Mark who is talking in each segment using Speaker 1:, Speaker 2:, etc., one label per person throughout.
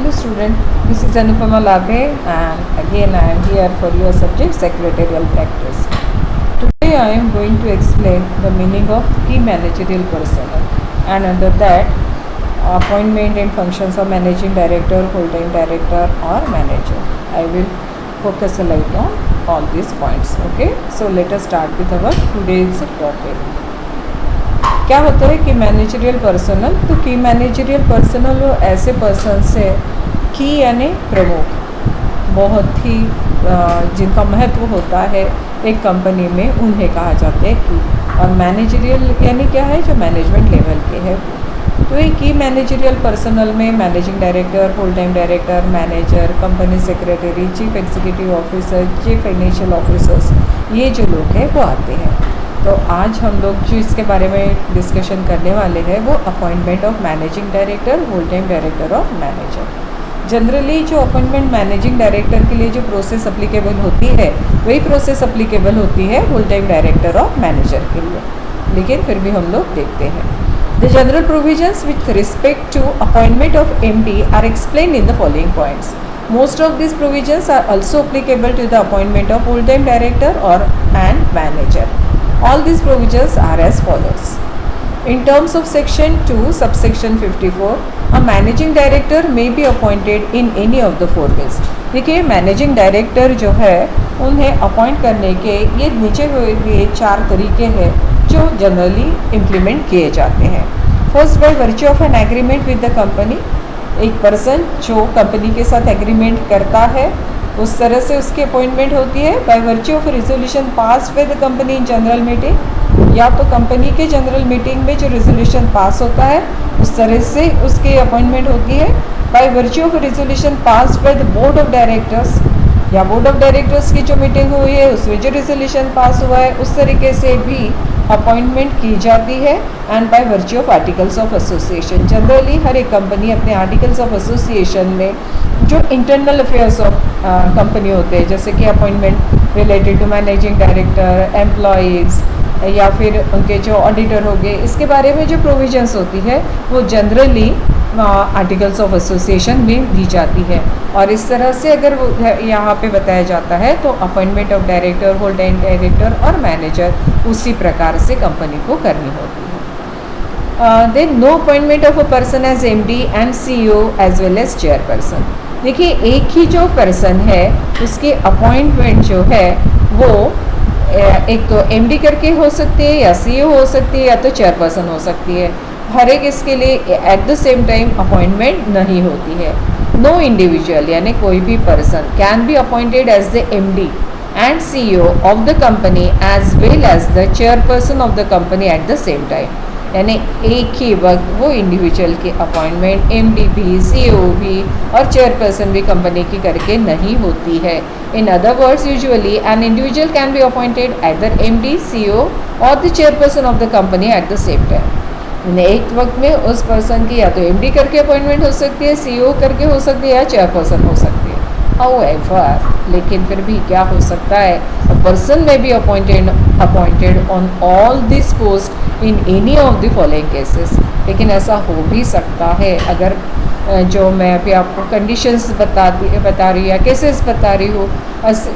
Speaker 1: Hello student, this is Anupama Labhe and again I am here for your subject Secretarial Practice. Today I am going to explain the meaning of key managerial personnel and under that appointment and functions of managing director, full-time director or manager. I will focus a light on all these points. Okay, so let us start with our today's topic. क्या होता है कि managerial personal? तो की managerial personal वो ऐसे persons है की यानी प्रमुख, बहुत ही जिनका महत्व होता है एक कंपनी में, उन्हें कहा जाता है की। और मैनेजरियल यानी क्या है? जो मैनेजमेंट लेवल के है। तो ये की मैनेजरियल पर्सनल में managing director, full time director, manager, company secretary, chief executive officer, chief financial officers, ये जो लोग हैं वो आते हैं। तो आज हम लोग जो इसके बारे में डिस्कशन करने वाले हैं वो appointment of managing director, full time director और मैनेजर। जनरली जो अपॉइंटमेंट मैनेजिंग डायरेक्टर के लिए जो प्रोसेस अप्लीकेबल होती है वही प्रोसेस अप्लीकेबल होती है फुल टाइम डायरेक्टर और मैनेजर के लिए, लेकिन फिर भी हम लोग देखते हैं। The general provisions with respect to appointment of MD are explain in the following points. Most of these provisions are also applicable to the appointment of full-time director or and manager. All these provisions are as follows. In terms of section 2 subsection 54, a managing director may be appointed in any of the four ways. देखिए managing director जो है उन्हें appoint करने के ये नीचे हुए 4 तरीके हैं जो जनरली इम्प्लीमेंट किए जाते हैं. First, bye virtue of an agreement with the company. एक पर्सन जो कंपनी के साथ एग्रीमेंट करता है उस तरह से उसकी अपॉइंटमेंट होती है. Bye virtue of resolution pass by the company in general meeting, या तो कंपनी के जनरल मीटिंग में जो रेजोल्यूशन पास होता है उस तरह से उसकी अपॉइंटमेंट होती है. Bye virtue of resolution pass by the board of directors, या बोर्ड ऑफ डायरेक्टर्स की जो मीटिंग हुई है उसमें जो रेजोल्यूशन पास हुआ है उस तरीके से भी अपॉइंटमेंट की जाती है. And by virtue of articles of association, generally हर एक कंपनी अपने आर्टिकल्स ऑफ एसोसिएशन में जो इंटरनल अफेयर्स ऑफ कंपनी होते हैं, जैसे कि appointment related to managing director, employees या फिर उनके जो ऑडिटर हो गए, इसके बारे में जो प्रोविजंस होती है वो जनरली आर्टिकल्स ऑफ एसोसिएशन में दी जाती है. और इस तरह से अगर वो यहाँ पे बताया जाता है तो appointment of director, whole time director और मैनेजर उसी प्रकार से कंपनी को करनी होती है. Then no appointment of a person as MD and CEO as well as chairperson. देखिए एक ही जो पर्सन है उसकी अपॉइंटमेंट जो है वो एक तो एमडी करके हो सकती है या सीईओ हो सकती है या तो चेयरपर्सन हो सकती है. हर एक इसके लिए at the same time appointment नहीं होती है. नो इंडिविजुअल यानी कोई भी person can be appointed as the MD and CEO of the company as well as the chairperson of the company at the same time. यानी एक ही वक्त वो इंडिविजुअल की अपॉइंटमेंट एमडी भी, सीईओ भी और चेयरपर्सन भी कंपनी की करके नहीं होती है. In other words, usually an individual can be appointed either MD, CEO और the chairperson of the company at the same time. एक वक्त में उस पर्सन की या तो एमडी करके अपॉइंटमेंट हो सकती है, सीईओ करके हो सकती है या चेयरपर्सन हो सकती है. हाउएवर, लेकिन फिर भी क्या हो सकता है, अ पर्सन में be appointed on all this post in any of the following cases. लेकिन ऐसा हो भी सकता है अगर जो मैं अभी आपको कंडीशंस बता रही या केसेस बता रही हूँ,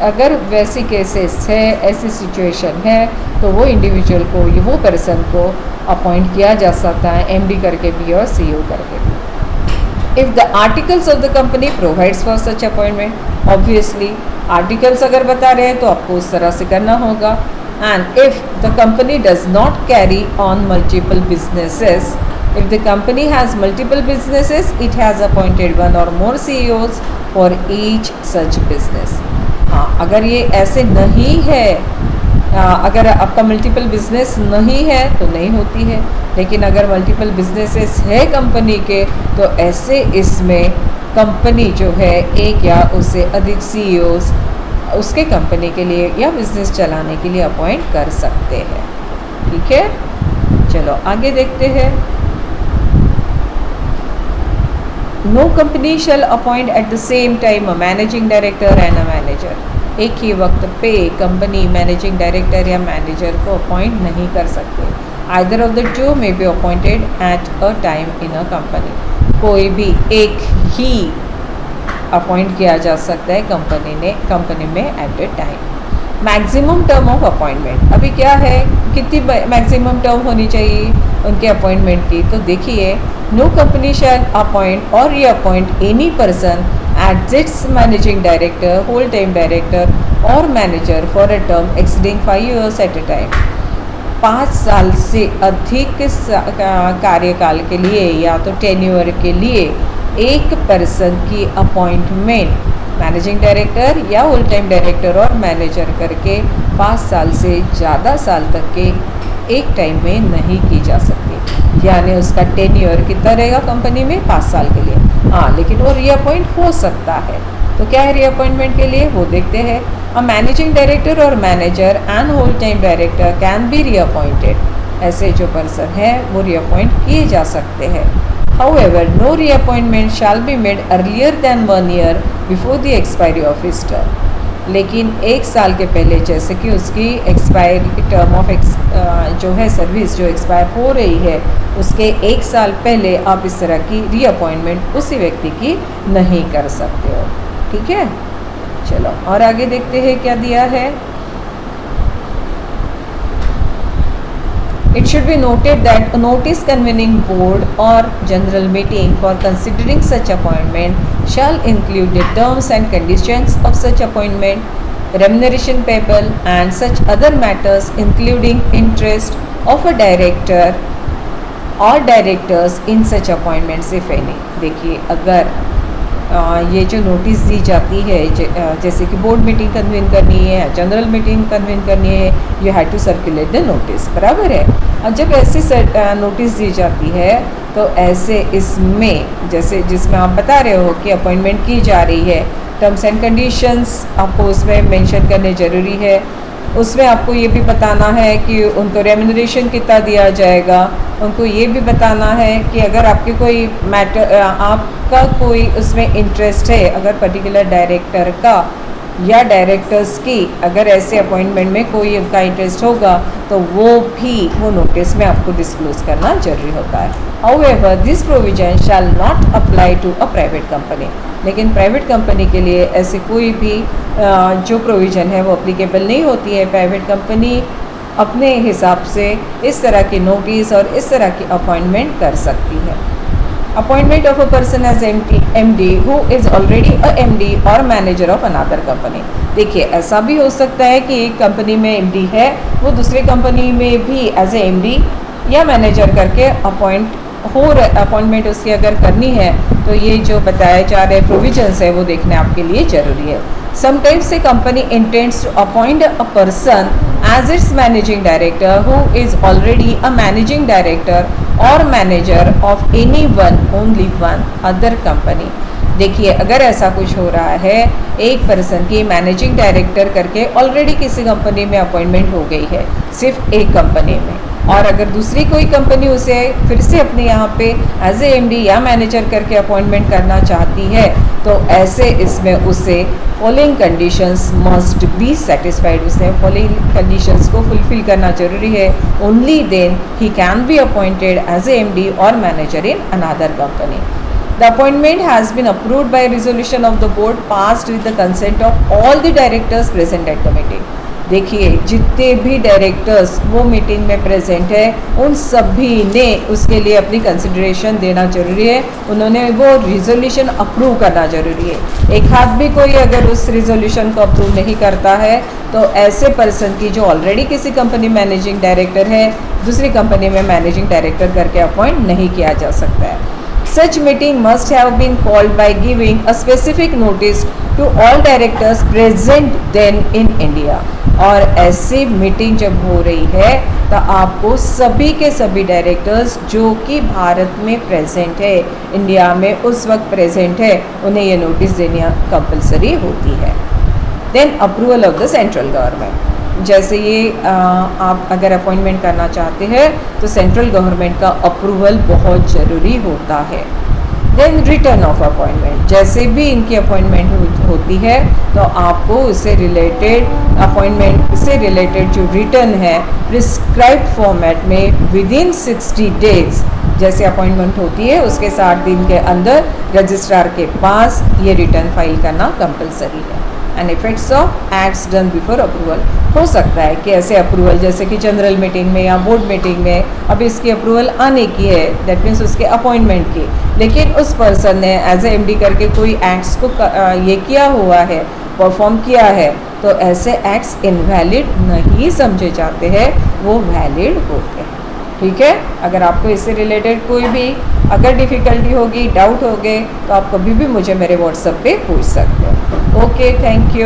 Speaker 1: अगर वैसी केसेस है, ऐसी सिचुएशन है तो वो इंडिविजुअल को, वो पर्सन को अपॉइंट किया जा सकता है एमडी करके भी और सीईओ करके भी. If the articles of the company provides for such appointment, obviously articles अगर बता रहे हैं तो आपको उस तरह से करना होगा. And if the company does not carry on multiple businesses, if the company has multiple businesses, it has appointed one or more CEOs for each such business. हाँ, अगर ये ऐसे नहीं है, अगर आपका मल्टीपल बिजनेस नहीं है तो नहीं होती है. लेकिन अगर मल्टीपल बिजनेसेस है कंपनी के तो ऐसे इसमें कंपनी जो है एक या उससे अधिक CEOs उसके कंपनी के लिए या बिजनेस चलाने के लिए अपॉइंट कर सकते हैं. ठीक है, चलो आगे देखते हैं. No company shall appoint at the same time a managing director and a manager. एक ही वक्त पे कंपनी मैनेजिंग डायरेक्टर या मैनेजर को अपॉइंट नहीं कर सकते. Either of the two may be appointed at a time in a company. कोई भी एक ही अपॉइंट किया जा सकता है कंपनी में at a time. Maximum term of appointment अभी क्या है, कितनी मैक्सिमम टर्म होनी चाहिए उनके अपॉइंटमेंट की, तो देखिए no company shall appoint or reappoint any person as its managing director, whole time director और manager for a term exceeding 5 years at a time. 5 साल से अधिक कार्यकाल के लिए या तो टेन्योर के लिए एक पर्सन की अपॉइंटमेंट मैनेजिंग डायरेक्टर या होल टाइम डायरेक्टर और मैनेजर करके 5 साल से ज़्यादा साल तक के एक टाइम में नहीं की जा सकती। यानी उसका टेन्योर कितना रहेगा कंपनी में, 5 साल के लिए। हाँ, लेकिन वो रीअपॉइंट हो सकता है। तो क्या है रीअपॉइंटमेंट के लिए, वो देखते हैं। अ मैनेजिंग डायरेक्टर और manager and whole time director can be reappointed. ऐसे जो पर्सन है वो रीअपॉइंट किए जा सकते हैं। However, no reappointment shall be made earlier than 1 year before the expiry of his term. लेकिन 1 साल के पहले, जैसे कि उसकी एक्सपायरी टर्म ऑफ जो है सर्विस जो एक्सपायर हो रही है, उसके 1 साल पहले आप इस तरह की रीअपॉइंटमेंट उसी व्यक्ति की नहीं कर सकते हो। ठीक है, चलो और आगे देखते हैं क्या दिया है। It should be noted that a notice convening board or general meeting for considering such appointment shall include the terms and conditions of such appointment, remuneration payable and such other matters including interest of a director or directors in such appointments if any। देखिए अगर ये जो notice दी जाती है, जैसे कि board meeting convene करनी है, जनरल मीटिंग कन्वीन करनी है, you have to circulate the notice, बराबर है। और जब ऐसी नोटिस दी जाती है तो ऐसे इसमें जैसे जिसमें आप बता रहे हो कि अपॉइंटमेंट की जा रही है, टर्म्स एंड कंडीशंस आपको उसमें मेंशन करने ज़रूरी है। उसमें आपको ये भी बताना है कि उनको रेम्यूनरेशन कितना दिया जाएगा। उनको ये भी बताना है कि अगर आपके कोई मैटर आपका कोई उसमें इंटरेस्ट है, अगर पर्टिकुलर डायरेक्टर का या डायरेक्टर्स की अगर ऐसे अपॉइंटमेंट में कोई उनका इंटरेस्ट होगा तो वो भी वो नोटिस में आपको डिस्क्लोज करना जरूरी होता है। However this provision shall not apply to a private company. लेकिन प्राइवेट कंपनी के लिए ऐसी कोई भी जो प्रोविज़न है वो अप्लीकेबल नहीं होती है। प्राइवेट कंपनी अपने हिसाब से इस तरह की नोटिस और इस तरह की अपॉइंटमेंट कर सकती है। Appointment of a person as MD who is already a MD और मैनेजर ऑफ अनदर कंपनी। देखिए ऐसा भी हो सकता है कि एक कंपनी में MD है, वो दूसरी कंपनी में भी एज ए MD या मैनेजर करके अपॉइंटमेंट उसकी अगर करनी है तो ये जो बताए जा रहे प्रोविजंस है वो देखने आपके लिए ज़रूरी है। Sometimes a company intends to appoint a person as its managing director who is already a managing director और manager of any one only one other company. देखिए अगर ऐसा कुछ हो रहा है, एक पर्सन की मैनेजिंग डायरेक्टर करके ऑलरेडी किसी कंपनी में अपॉइंटमेंट हो गई है सिर्फ एक कंपनी में, और अगर दूसरी कोई कंपनी उसे फिर से अपने यहाँ पे एज ए MD या मैनेजर करके अपॉइंटमेंट करना चाहती है तो ऐसे इसमें उसे following conditions must be satisfied. उसे फॉलोइंग कंडीशंस को फुलफिल करना जरूरी है। ओनली देन ही can be appointed as a MD और manager in another company. The appointment has been approved by resolution of the board passed with the consent of all the directors present at the meeting। देखिए जितने भी directors वो meeting में present है उन सभी ने उसके लिए अपनी कंसिडरेशन देना जरूरी है। उन्होंने वो रिजोल्यूशन अप्रूव करना जरूरी है। एक हाथ भी कोई अगर उस रिजोल्यूशन को अप्रूव नहीं करता है तो ऐसे पर्सन की जो ऑलरेडी किसी कंपनी मैनेजिंग डायरेक्टर है दूसरी कंपनी में मैनेजिंग डायरेक्टर करके अपॉइंट नहीं किया जा सकता है। Such meeting must have been called by giving a specific notice to all directors present then in India। और ऐसी मीटिंग जब हो रही है तो आपको सभी के सभी डायरेक्टर्स जो कि भारत में प्रेजेंट है, इंडिया में उस वक्त प्रेजेंट है, उन्हें ये नोटिस देनी कंपलसरी होती है। Then approval of the central government. जैसे ये आप अगर अपॉइंटमेंट करना चाहते हैं तो सेंट्रल गवर्नमेंट का अप्रूवल बहुत ज़रूरी होता है। Then return of appointment. जैसे भी इनकी अपॉइंटमेंट होती है तो आपको उससे रिलेटेड अपॉइंटमेंट से रिलेटेड जो रिटर्न है प्रिस्क्राइब्ड फॉर्मेट में विद इन 60 डेज जैसे अपॉइंटमेंट होती है उसके 60 दिन के अंदर रजिस्ट्रार के पास ये रिटर्न फाइल करना कंपलसरी है। And effects of acts done before approval, हो सकता है कि ऐसे अप्रूवल जैसे कि जनरल मीटिंग में या बोर्ड मीटिंग में अब इसकी अप्रूवल आने की है, दैट मीन्स उसके अपॉइंटमेंट की, लेकिन उस पर्सन ने एज ए एमडी करके कोई एक्ट्स को ये किया हुआ है, परफॉर्म किया है, तो ऐसे एक्ट्स इनवैलिड नहीं समझे जाते हैं, वो वैलिड होते हैं। ठीक है, अगर आपको इससे रिलेटेड कोई भी अगर डिफ़िकल्टी होगी, डाउट होगे, तो आप कभी भी मुझे मेरे व्हाट्सएप पे पूछ सकते हो। Okay, thank you.